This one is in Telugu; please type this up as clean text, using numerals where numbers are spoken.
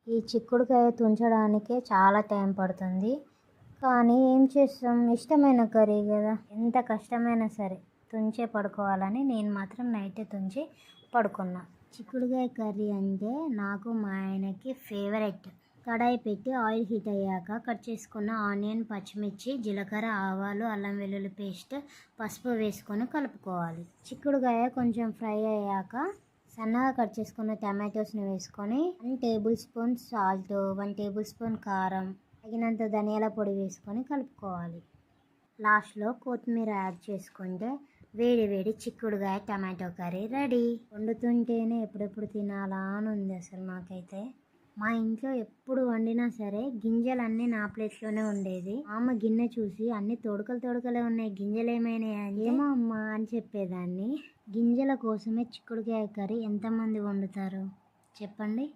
ఈ చిక్కుడుకాయ తుంచడానికే చాలా టైం పడుతుంది. కానీ ఏం చేస్తాం, ఇష్టమైన కర్రీ కదా, ఎంత కష్టమైనా సరే తుంచే పడుకోవాలని నేను మాత్రం నైటే తుంచి పడుకున్నా. చిక్కుడుకాయ కర్రీ అంటే నాకు మా ఆయనకి ఫేవరెట్. కడాయి పెట్టి ఆయిల్ హీట్ అయ్యాక కట్ చేసుకున్న ఆనియన్, పచ్చిమిర్చి, జీలకర్ర, ఆవాలు, అల్లం వెల్లుల్లి పేస్ట్, పసుపు వేసుకొని కలుపుకోవాలి. చిక్కుడుకాయ కొంచెం ఫ్రై అయ్యాక సన్నగా కట్ చేసుకున్న టమాటోస్ని వేసుకొని 1 table spoon salt, 1 table spoon కారం, తగినంత ధనియాల పొడి వేసుకొని కలుపుకోవాలి. లాస్ట్లో కొత్తిమీర యాడ్ చేసుకుంటే వేడి వేడి చిక్కుడుకాయ టమాటో కర్రీ రెడీ. వండుతుంటేనే ఎప్పుడెప్పుడు తినాలా అని ఉంది అసలు నాకైతే. మా ఇంట్లో ఎప్పుడు వండినా సరే గింజలన్నీ నా ప్లేట్లోనే ఉండేది. అమ్మ గిన్నె చూసి అన్ని తొడకలే ఉన్నాయి, గింజలు ఏమైనాయి అని, ఏమో అమ్మ అని చెప్పేదాన్ని. గింజల కోసమే చిక్కుడుకాయ కర్రీ ఎంతమంది వండుతారు చెప్పండి.